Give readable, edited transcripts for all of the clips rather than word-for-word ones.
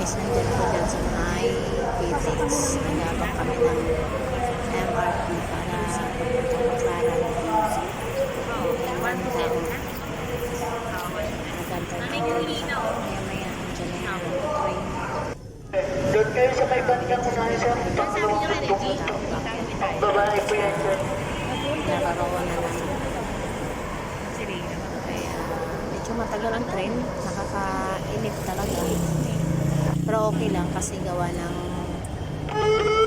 guys, nandyan ko dyan sa may PTX. Nagabang kami ng MRT para papuntang Baclaran. Ang tao. Nagantay ko. Maya-maya, nandyan na yung train. Doon kayo sa may bandang unahin sa pangalawang bundok. Ang babae po yan dyan. Nararawan na lang. Kaya medyo matagal ang train. Nakakainit talaga. Pero okay lang kasi gawa ng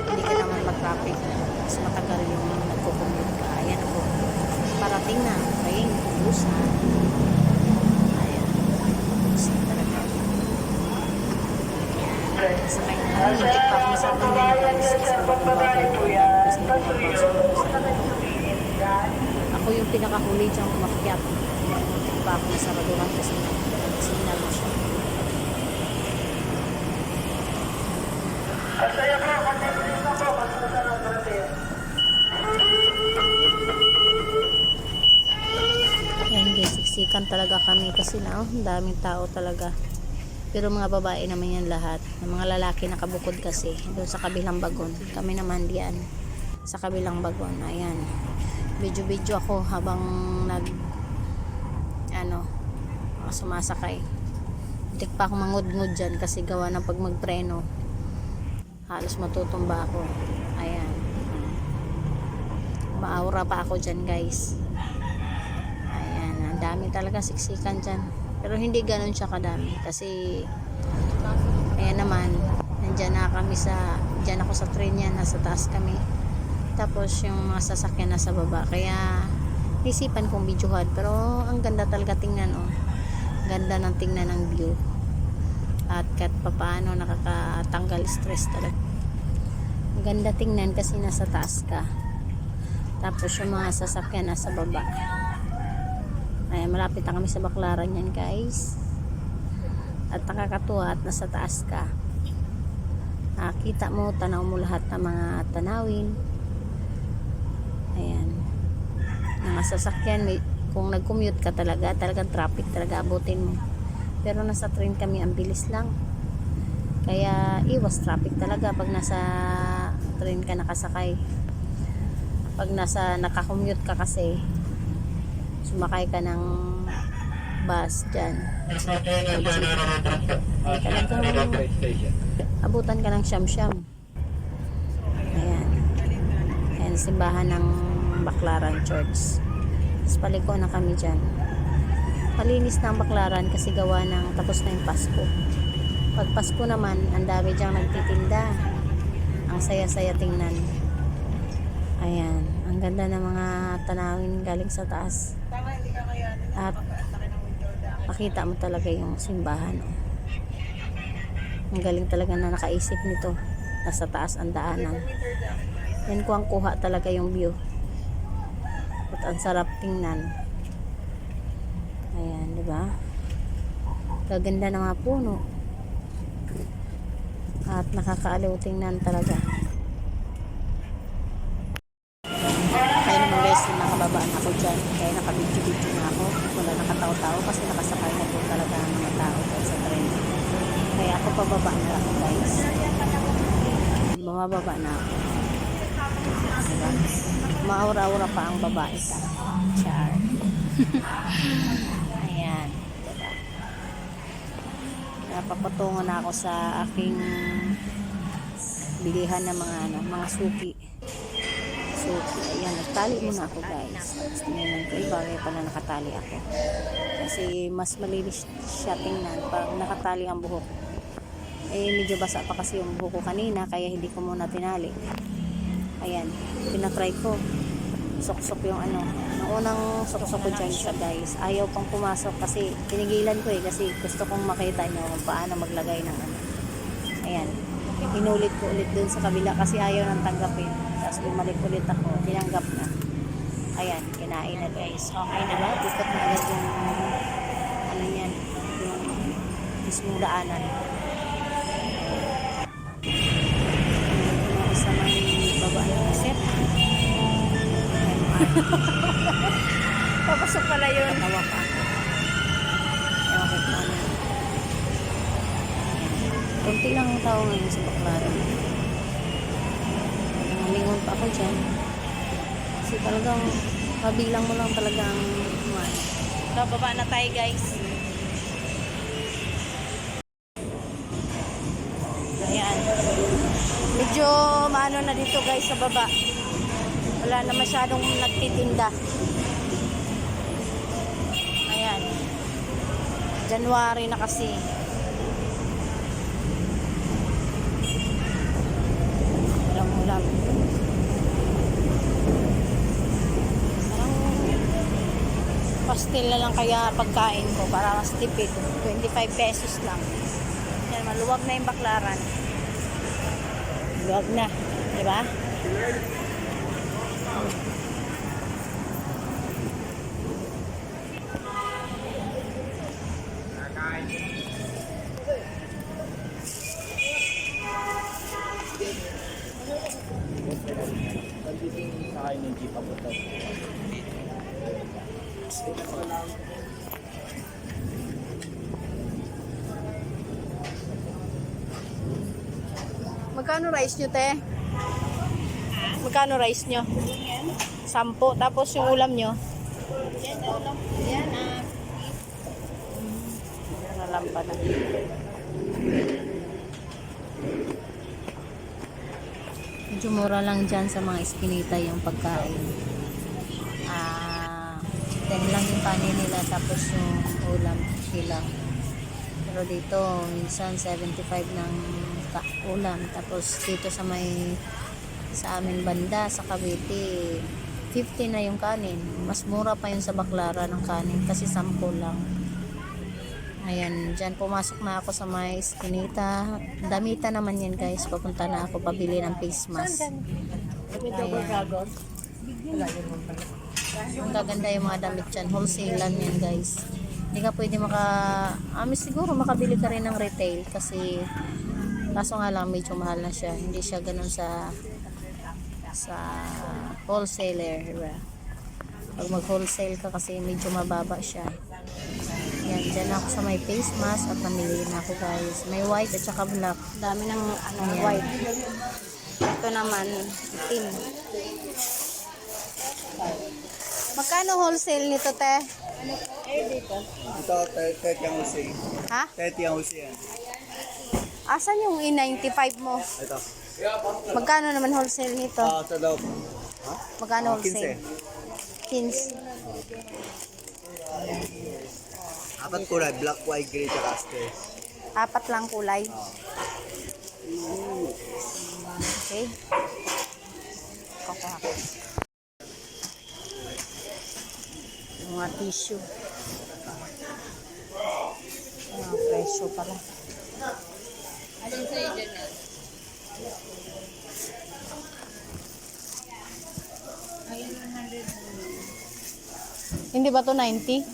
hindi ka naman mag-traffic. Mas matagal yung nagko-commute ka. Ayan po. Parating na. Train. Kubusan. Ayan. Kubusan talaga. Sa may nalimutik pa ako sa kanya guys. Kasi Babae po yan. ako yung pinakahuli diyang umakyat. Nalimutik pa ako sa raduhan kasi nag-signal mo siya. Ang saya po. Continuous na po. Mas masarap natin. Yan guys, siksikan talaga kami kasi na ang daming tao talaga. Pero mga babae naman yan lahat. Yung mga lalaki nakabukod kasi doon sa kabilang bagon. Kami naman diyan sa kabilang bagon. Ayan. Video ako habang sumasakay. Tik pa ako mangud-ngud dyan kasi gawa ng pag magpreno. Halos matutumba ako. Ayan. Maaura pa ako dyan guys. Ayan. Ang dami talaga siksikan dyan. Pero hindi ganun siya kadami kasi ayan naman nandyan na kami dyan ako sa train yan, nasa taas kami, tapos yung mga sasakyan nasa baba, kaya isipan kong videohan. Pero ang ganda talaga tingnan, oh. Ganda ng tingnan ng view at kahit papaano nakakatanggal stress talaga. Ang ganda tingnan kasi nasa taas ka, tapos yung mga sasakyan nasa baba. Ayan, malapit na kami sa Baclaran yan guys. At nakakatuwa at nasa taas ka. Nakakita mo, tanaw mo lahat ng mga tanawin. Ayan. Mga sasakyan, kung nag-commute ka talagang traffic talaga abutin mo. Pero nasa train kami, ang bilis lang. Kaya iwas traffic talaga pag nasa train ka nakasakay. Pag naka-commute ka kasi, sumakay ka ng bus dyan, ay talagang abutan ka ng siyam-siyam. Ayan simbahan ng Baclaran Church. Tapos paliko na kami dyan. Malinis na ang Baclaran kasi gawa ng tapos na yung Pasko. Pag Pasko naman, ang dami dyang nagtitinda. Ang saya-saya tingnan. Ayan, ang ganda ng mga tanawin galing sa taas. At makita mo talaga yung simbahan, oh. Ang galing talaga na nakaisip nito. Nasa taas ang daanan. Yan ko ang kuha talaga yung view. At ang sarap tingnan. Ayan, di ba? Gaganda ng mga puno. At nakakaaliw tingnan talaga. Kaya naman guys, nakababa na ako dyan. Kaya nakabidyo-bidyo na ako. Wala nakataw-tao kasi nakasakay na po talaga ang mga tao dyan sa train. Kaya ako pababa na ako guys. Bumababa na ako. Diba? Maura-ura pa ang babae ka. Char. Ayan. Diba? Napapatungo na ako sa aking bilihan ng mga suki. Ayan, nagtali muna ako guys. Tingnan ko, bagay pala nakatali ako. Kasi mas malinis siya tingnan pag nakatali ang buhok. Medyo basa pa kasi yung buhok ko kanina, kaya hindi ko muna tinali. Ayan, pinatry ko. Sok-sok yung Nung unang sok-sok ko dyan siya guys. Ayaw pang pumasok kasi tinigilan ko kasi gusto kong makita nyo kung paano maglagay ng Ayan, inulit ko ulit dun sa kabila kasi ayaw nang tanggapin. Tapos bumalik ulit ako, tinanggap na. Ayan, kinain na guys. Okay na ba? Ikot na agad yung yan, yung mismong daanan. Yung sa may babae na set. Papasok pala yun. Tawa pa. Ewan ko pa. konti lang ang tao ngayon sa Baclaran. Nalingon pa ako dyan. Kasi talagang kabilang mo lang talaga ang kumain. So, baba na tayo guys. Ayan. Medyo maano na dito guys sa baba. Wala na masyadong nagtitinda. Ayan. January na kasi. Walang ulam. Parang pastil na lang kaya pagkain ko para mas tipid. 25 pesos lang. Yan, maluwag na yung Baclaran. Luwag na. Diba? Magkano rice nyo, te? Magkano rice nyo? 10. Tapos yung ulam nyo? Alam pa na. Medyo mura lang dyan sa mga iskinita yung pagkain. 10 lang yung kanin nila, tapos yung ulam silang. Pero dito, minsan 75 ng ulam. Tapos dito sa amin banda, sa Cavite, 50 na yung kanin. Mas mura pa yun sa Baclaran ng kanin kasi 10 lang. Ayan, dyan pumasok na ako sa may Eskinita. Damita naman yan guys. Papunta na ako pabili ng face mask. Ayan. Ang gaganda yung mga damit dyan. Wholesale yan guys. Hindi ka pwede siguro makabili ka rin ng retail kasi kaso nga lang medyo mahal na siya. Hindi siya ganun sa wholesaler. Diba? Pag mag-wholesale ka kasi medyo mababa siya. Yan, dyan ako sa may face mask at namili na ako guys. May white at saka black. Dami ng white. Ito naman, itim. Magkano wholesale nito, te? Ito, 30 ang usi. Ha? 30 ang usi yan. Asan yung E95 mo? Ito. Magkano naman wholesale nito? Sa loob. Magkano wholesale? 15. Apat kulay, black, white, gray, at aster. 4 lang kulay. Okay. Kukuha ko. Mga tissue. Presyo pala. Alin sa'yo dyan na? Ayun, 100. Hindi ba to 90?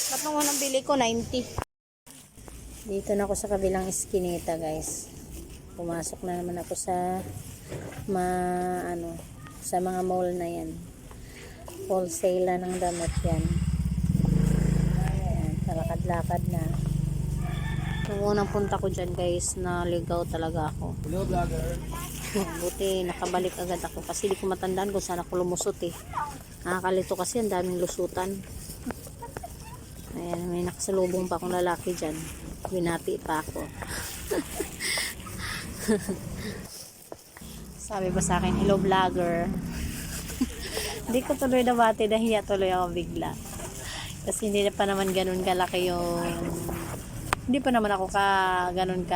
Ba't nung unang bili ko 90? Dito na ako sa kabilang Eskinita guys. Pumasok na naman ako sa sa mga mall na yan. Wholesale na ng damit yan. Ayan, kalakad-lakad na. Nung unang punta ko dyan guys, naligaw talaga ako. Hello, vlogger. Buti nakabalik agad ako kasi di ko matandaan kung saan ako lumusot eh. Nakakalito kasi ang daming lusutan. Ayan, may nakasalubong pa akong lalaki dyan. Binati pa ako. Sabi ba sa akin, hello vlogger. Hindi ko tuloy nabati, nahiya tuloy ako bigla. Kasi hindi pa naman ganun kalaki yung... Hindi pa naman ako ganun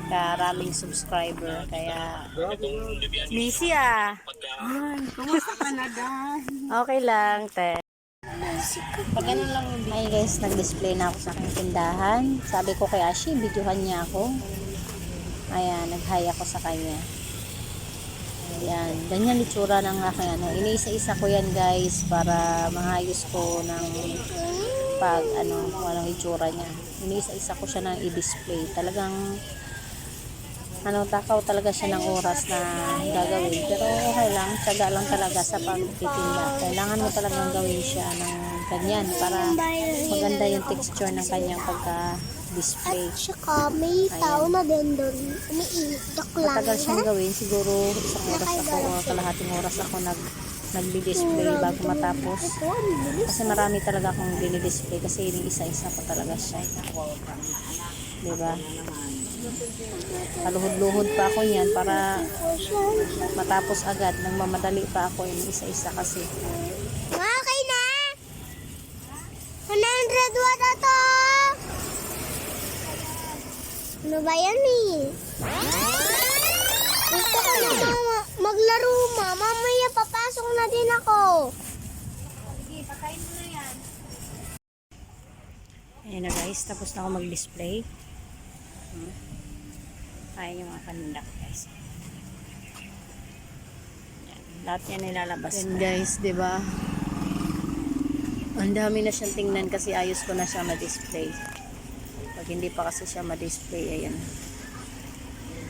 karaming subscriber. Kaya... Busy ah. Ay, kumusta ka na Dan? Okay lang, te. Pag ganun lang yung ay guys, nag-display na ako sa aking tindahan. Sabi ko kay Ashi, videohan niya ako. Ayan, nag-hi ako sa kanya. Ayan, ganyan itsura ng aking iniisa-isa ko yan guys para mahayos ko ng walang itsura niya. Iniisa-isa ko siya ng i-display. Talagang takaw talaga siya ng oras na gagawin. Pero okay lang, tiyaga lang talaga sa pagtitinda. Kailangan mo talagang gawin siya ng ganyan para maganda yung texture ng kanyang pagka-display. Saka may tao na din doon. Umiiyak lang. Matagal siyang gawin. Siguro isang oras ako o kalahating oras ako nagdi-display bago matapos. Ito, ang bilis. Kasi marami talaga akong dinidisplay kasi yung isa-isa ko talaga siya. Diba? Kaluhod-luhod pa ako niyan para matapos agad. Nang mamadali pa ako yung isa-isa kasi. Okay na! 100 watt na to! Ano ba yan eh? Gusto ko na maglaro ma. Mamaya papasok na din ako. Sige, patayin mo na yan. Ayan na guys, tapos na ako mag-display. Ayan yung mga paninda ko guys. Ayan, lahat yan nilalabas. Ayan guys, diba? Ang dami na siyang tingnan kasi ayos ko na siya ma-display. Pag hindi pa kasi siya ma-display, ayan.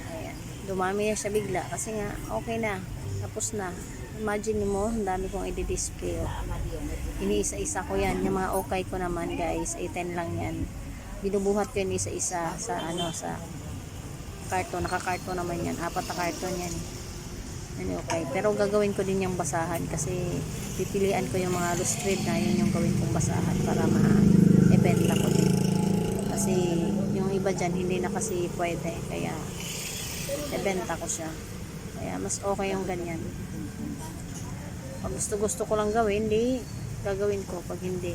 Ayan. Dumami na siya bigla kasi nga okay na. Tapos na. Imagine mo, ang dami kong i-display. Oh. Iniisa-isa ko yan. Yung mga okay ko naman guys, ay 10 lang yan. Binubuhat ko yun isa-isa sa sa karton. Naka-karton naman yan. 4 na karton yan. Yan okay. Pero gagawin ko din yung basahan kasi pipilian ko yung mga lustrid na yun yung gawin kong basahan para ma-ebenta ko din. Kasi yung iba dyan hindi na kasi pwede. Kaya ebenta ko siya. Kaya mas okay yung ganyan. Pag gusto ko lang gawin, hindi gagawin ko. Pag hindi.